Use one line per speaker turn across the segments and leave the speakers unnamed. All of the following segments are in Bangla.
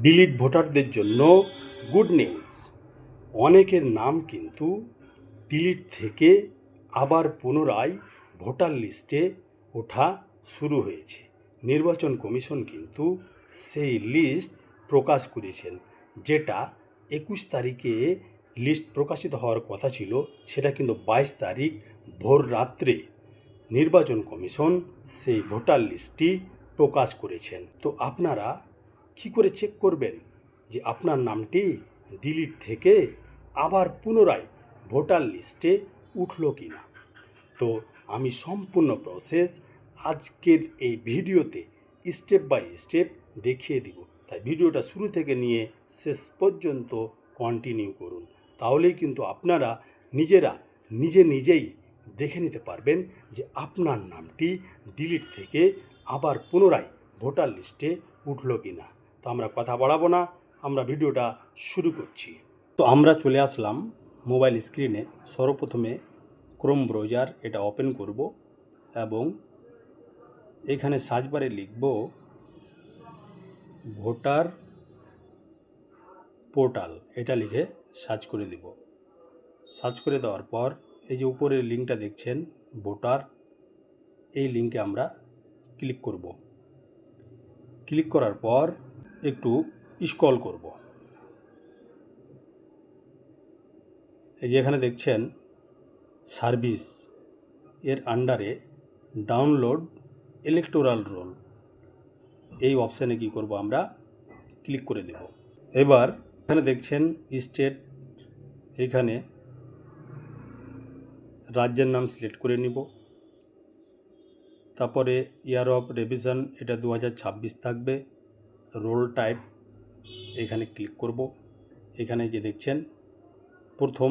ডিলিট ভোটারদের জন্য গুড নিউজ। অনেকের নাম কিন্তু ডিলিট থেকে আবার পুনরায় ভোটার লিস্টে ওঠা শুরু হয়েছে। নির্বাচন কমিশন কিন্তু সেই লিস্ট প্রকাশ করেছেন, যেটা 21 তারিখে লিস্ট প্রকাশিত হওয়ার কথা ছিল, সেটা কিন্তু 22 তারিখ ভোর রাত্রে নির্বাচন কমিশন সেই ভোটার লিস্টটি প্রকাশ করেছেন। তো আপনারা কী করে চেক করবেন যে আপনার নামটি ডিলিট থেকে আবার পুনরায় ভোটার লিস্টে উঠল কি না? তো আমি সম্পূর্ণ প্রসেস আজকের এই ভিডিওতে স্টেপ বাই স্টেপ দেখিয়ে দিব, তাই ভিডিওটা শুরু থেকে নিয়ে শেষ পর্যন্ত কন্টিনিউ করুন। তাহলেই কিন্তু আপনারা নিজেরা নিজেই দেখে নিতে পারবেন যে আপনার নামটি ডিলিট থেকে আবার পুনরায় ভোটার লিস্টে উঠল কি না। তো আমরা কথা বাড়াবো না, আমরা ভিডিওটা শুরু করছি। তো আমরা চলে আসলাম মোবাইল স্ক্রিনে। সর্বপ্রথমে ক্রোম ব্রাউজার এটা ওপেন করব এবং এখানে সার্চ বারে লিখব ভোটার পোর্টাল, এটা লিখে সার্চ করে দেব। সার্চ করে দেওয়ার পর এই যে উপরের লিঙ্কটা দেখছেন ভোটার, এই লিঙ্কে আমরা ক্লিক করব। ক্লিক করার পর একটু স্ক্রল করব। এই যে এখানে দেখছেন সার্ভিস এর আন্ডারে ডাউনলোড ইলেকটোরাল রোল, এই অপশানে কি করব, আমরা ক্লিক করে দেব। এবার এখানে দেখছেন স্টেট, এখানে রাজ্যের নাম সিলেক্ট করে নিব। তারপরে ইয়ার অফ রিভিশন এটা 2026 থাকবে। রোল টাইপ এখানে ক্লিক করব। এখানে যে দেখছেন প্রথম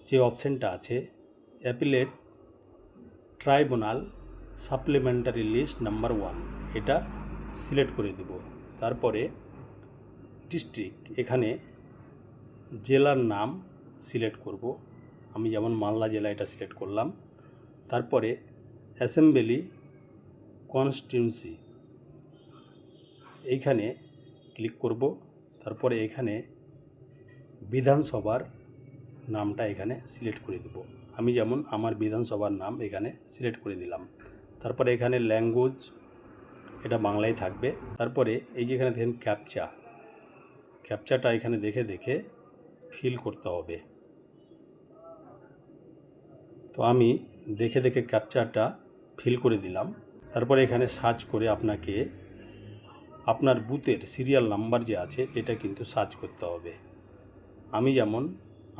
যে অপশানটা আছে appellate tribunal supplementary list number 1, এটা সিলেক্ট করে দেব। তারপরে ডিস্ট্রিক্ট, এখানে জেলার নাম সিলেক্ট করব। আমি যেমন মালদা জেলা এটা সিলেক্ট করলাম। তারপরে অ্যাসেম্বলি কনস্টিটিউয়েন্সি, এইখানে ক্লিক করব। তারপরে এখানে বিধানসভার নামটা এখানে সিলেক্ট করে দেব। আমি যেমন আমার বিধানসভার নাম এখানে সিলেক্ট করে দিলাম। তারপরে এখানে ল্যাঙ্গুয়েজ এটা বাংলায় থাকবে। তারপরে এই যে এখানে দেখেন ক্যাপচাটা এখানে দেখে ফিল করতে হবে। তো আমি দেখে ক্যাপচাটা ফিল করে দিলাম। তারপরে এখানে সার্চ করে আপনাকে আপনার বুথের সিরিয়াল নাম্বার যে আছে এটা কিন্তু সার্চ করতে হবে। আমি যেমন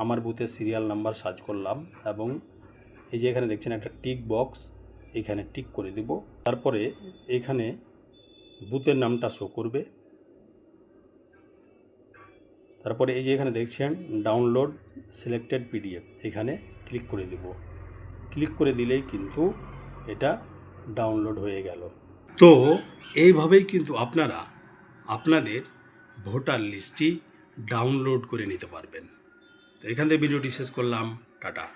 আমার বুথের সিরিয়াল নাম্বার সার্চ করলাম এবং এই যে এখানে দেখছেন একটা টিক বক্স, এখানে টিক করে দেব। তারপরে এখানে বুথের নামটা শো করবে। তারপরে এই যে এখানে দেখছেন ডাউনলোড সিলেক্টেড পিডিএফ, এখানে ক্লিক করে দেব। ক্লিক করে দিলেই কিন্তু এটা ডাউনলোড হয়ে গেল। তো এইভাবেই কিন্তু আপনারা আপনাদের ভোটার লিস্টটি ডাউনলোড করে নিতে পারবেন। তো এখান থেকে ভিডিওটি শেষ করলাম। টাটা।